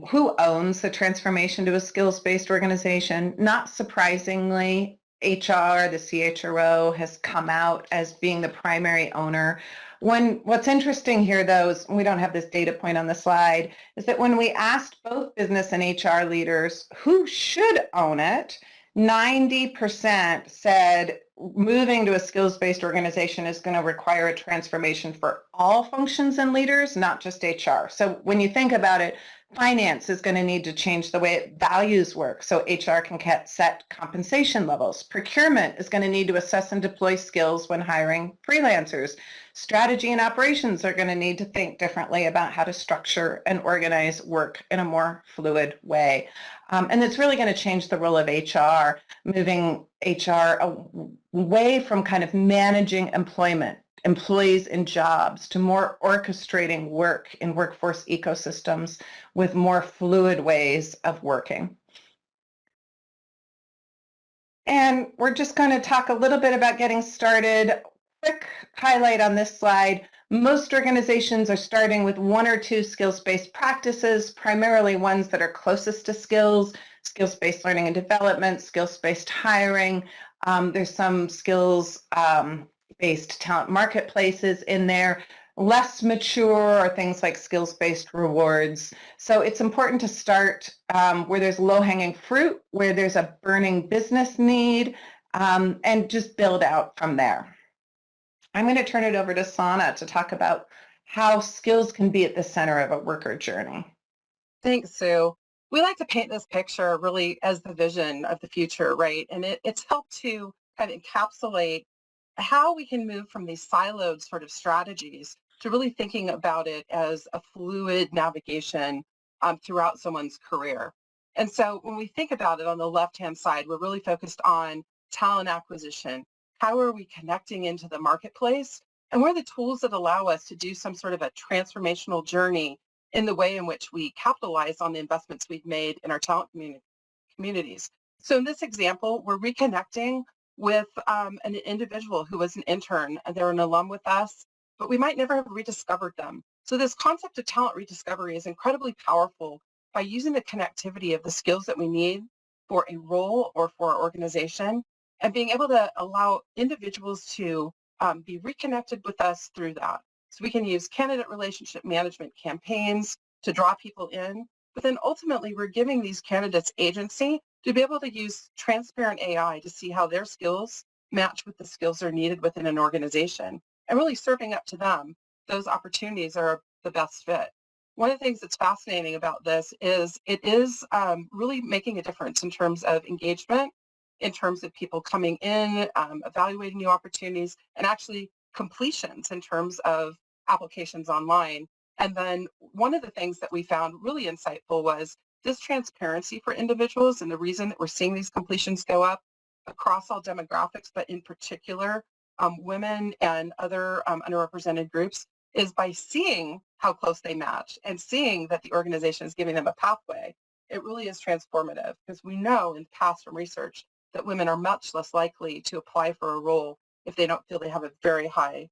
who owns the transformation to a skills-based organization? Not surprisingly, HR, the CHRO, has come out as being the primary owner. What's interesting here, though, is we don't have this data point on the slide, is that when we asked both business and HR leaders who should own it, 90% said moving to a skills-based organization is going to require a transformation for all functions and leaders, not just HR. So when you think about it, Finance is going to need to change the way it values work so HR can set compensation levels. Procurement is going to need to assess and deploy skills when hiring freelancers. Strategy and operations are going to need to think differently about how to structure and organize work in a more fluid way. And it's really going to change the role of HR, moving HR away from kind of managing employees and jobs to more orchestrating work in workforce ecosystems with more fluid ways of working. And we're just going to talk a little bit about getting started. Quick highlight on this slide. Most organizations are starting with 1 or 2 skills-based practices, primarily ones that are closest to skills, skills-based learning and development, skills-based hiring. There's some skills-based talent marketplaces in there. Less mature are things like skills-based rewards. So it's important to start where there's low-hanging fruit, where there's a burning business need, and just build out from there. I'm going to turn it over to Sana to talk about how skills can be at the center of a worker journey. Thanks, Sue. We like to paint this picture really as the vision of the future, right? And it's helped to kind of encapsulate how we can move from these siloed sort of strategies to really thinking about it as a fluid navigation throughout someone's career. And so when we think about it on the left-hand side, we're really focused on talent acquisition. How are we connecting into the marketplace? And what are the tools that allow us to do some sort of a transformational journey in the way in which we capitalize on the investments we've made in our talent communities? So in this example, we're reconnecting with an individual who was an intern and they're an alum with us, but we might never have rediscovered them. So this concept of talent rediscovery is incredibly powerful by using the connectivity of the skills that we need for a role or for our organization and being able to allow individuals to be reconnected with us through that. So we can use candidate relationship management campaigns to draw people in, but then ultimately we're giving these candidates agency to be able to use transparent AI to see how their skills match with the skills that are needed within an organization and really serving up to them those opportunities are the best fit. One of the things that's fascinating about this is it is really making a difference in terms of engagement, in terms of people coming in, evaluating new opportunities, and actually completions in terms of applications online. And then one of the things that we found really insightful was this transparency for individuals, and the reason that we're seeing these completions go up across all demographics, but in particular women and other underrepresented groups, is by seeing how close they match and seeing that the organization is giving them a pathway. It really is transformative because we know in past from research that women are much less likely to apply for a role if they don't feel they have a very high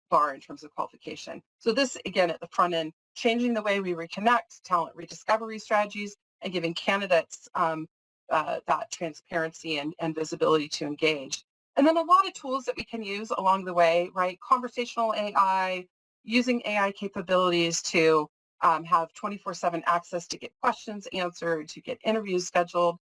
bar in terms of qualification. So this, again, at the front end, changing the way we reconnect, talent rediscovery strategies, and giving candidates that transparency and visibility to engage. And then a lot of tools that we can use along the way, right? Conversational AI, using AI capabilities to have 24/7 access to get questions answered, to get interviews scheduled.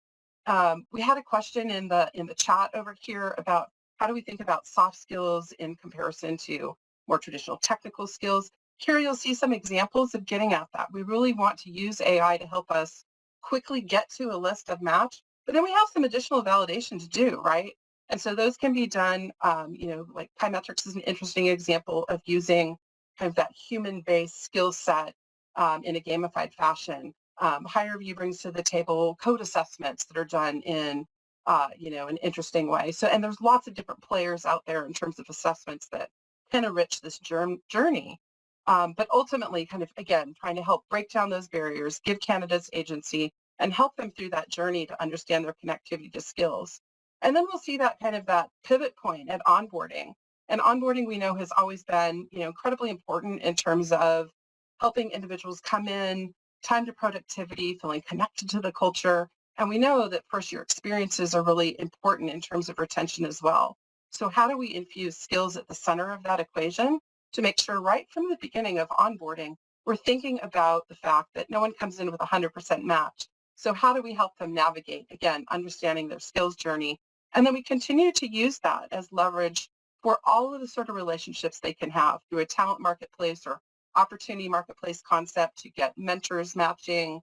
We had a question in the chat over here about how do we think about soft skills in comparison to more traditional technical skills. Here you'll see some examples of getting at that. We really want to use AI to help us quickly get to a list of match, but then we have some additional validation to do, right? And so those can be done, like Pymetrics is an interesting example of using kind of that human-based skill set in a gamified fashion. HireVue brings to the table code assessments that are done in, an interesting way. So, and there's lots of different players out there in terms of assessments that can enrich this journey. But ultimately, kind of, again, trying to help break down those barriers, give candidates agency, and help them through that journey to understand their connectivity to skills. And then we'll see that kind of that pivot point at onboarding. And onboarding, we know, has always been, incredibly important in terms of helping individuals come in, time to productivity, feeling connected to the culture. And we know that first-year experiences are really important in terms of retention as well. So how do we infuse skills at the center of that equation to make sure right from the beginning of onboarding, we're thinking about the fact that no one comes in with a 100% match. So how do we help them navigate, again, understanding their skills journey? And then we continue to use that as leverage for all of the sort of relationships they can have through a talent marketplace or opportunity marketplace concept to get mentors matching,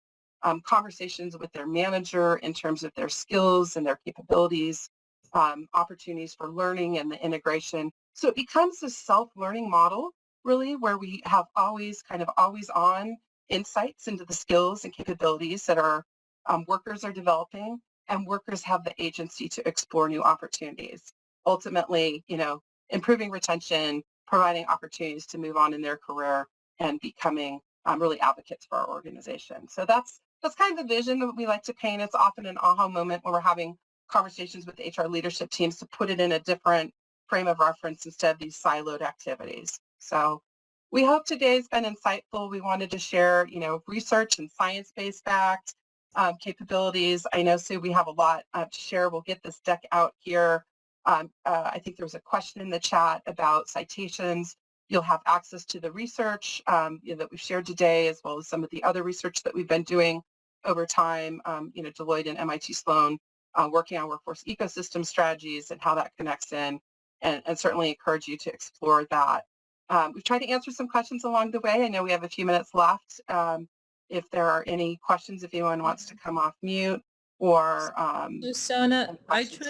conversations with their manager in terms of their skills and their capabilities, opportunities for learning and the integration. So it becomes a self-learning model, really, where we have always on insights into the skills and capabilities that our workers are developing, and workers have the agency to explore new opportunities. Ultimately, improving retention, providing opportunities to move on in their career, and becoming really advocates for our organization. So that's kind of the vision that we like to paint. It's often an aha moment when we're having conversations with HR leadership teams to put it in a different frame of reference instead of these siloed activities. So we hope today's been insightful. We wanted to share, research and science-based backed capabilities. I know, Sue, we have a lot to share. We'll get this deck out here. I think there was a question in the chat about citations. You'll have access to the research that we've shared today, as well as some of the other research that we've been doing over time. Deloitte and MIT Sloan working on workforce ecosystem strategies and how that connects in, and certainly encourage you to explore that. We've tried to answer some questions along the way. I know we have a few minutes left. If there are any questions, if anyone wants to come off mute, or Susanna, I tried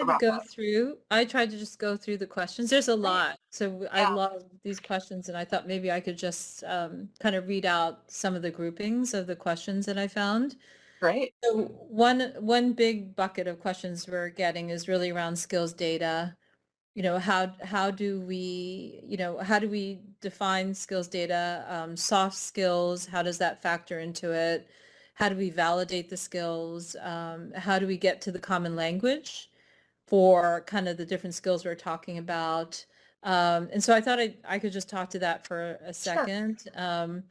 to just go through the questions. There's a lot. So I love these questions, and I thought maybe I could just kind of read out some of the groupings of the questions that I found. Great. So one big bucket of questions we're getting is really around skills data. How do we define skills data, soft skills, how does that factor into it? How do we validate the skills? How do we get to the common language for kind of the different skills we're talking about? And so I thought I could just talk to that for a second. Sure.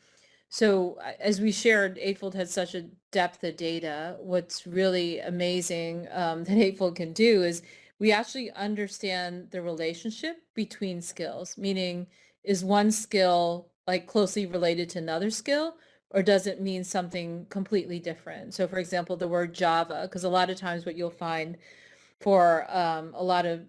So as we shared, Eightfold had such a depth of data. What's really amazing that Eightfold can do is we actually understand the relationship between skills, meaning is one skill like closely related to another skill, or does it mean something completely different? So for example, the word Java, because a lot of times what you'll find for a lot of,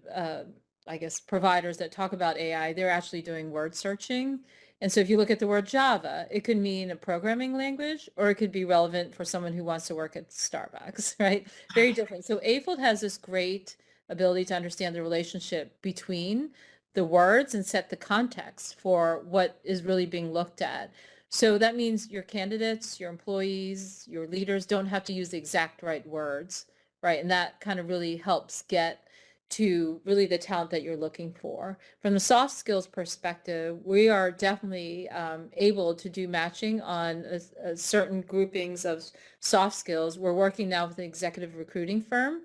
I guess, providers that talk about AI, they're actually doing word searching. And so if you look at the word Java, it could mean a programming language, or it could be relevant for someone who wants to work at Starbucks, right? Very different. So Eightfold has this great ability to understand the relationship between the words and set the context for what is really being looked at. So that means your candidates, your employees, your leaders don't have to use the exact right words, right? And that kind of really helps get to really the talent that you're looking for. From the soft skills perspective, we are definitely able to do matching on a certain groupings of soft skills. We're working now with an executive recruiting firm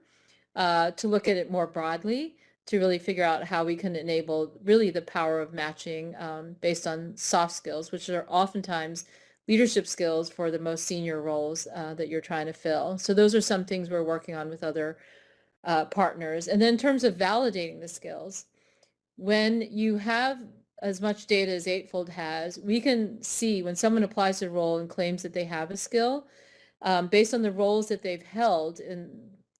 to look at it more broadly, to really figure out how we can enable really the power of matching based on soft skills, which are oftentimes leadership skills for the most senior roles that you're trying to fill. So those are some things we're working on with other partners. And then in terms of validating the skills, when you have as much data as Eightfold has, we can see when someone applies to a role and claims that they have a skill, based on the roles that they've held in,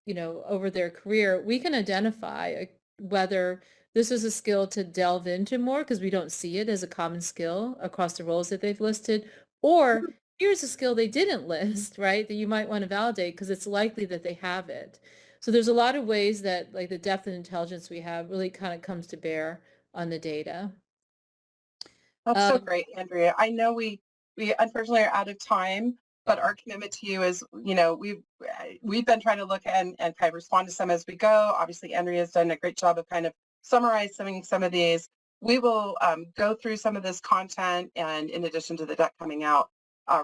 over their career, we can identify whether this is a skill to delve into more because we don't see it as a common skill across the roles that they've listed, or here's a skill they didn't list, right, that you might want to validate because it's likely that they have it. So there's a lot of ways that like the depth and intelligence we have really kind of comes to bear on the data. That's so great, Andrea. I know we unfortunately are out of time, but our commitment to you is, we've been trying to look and kind of respond to some as we go. Obviously, Andrea's done a great job of kind of summarizing some of these. We will go through some of this content, and in addition to the deck coming out,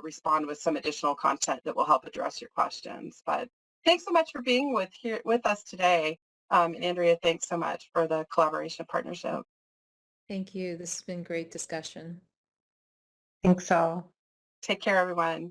respond with some additional content that will help address your questions. But thanks so much for being with us today. And Andrea, thanks so much for the collaboration partnership. Thank you. This has been great discussion. I think so. Take care, everyone.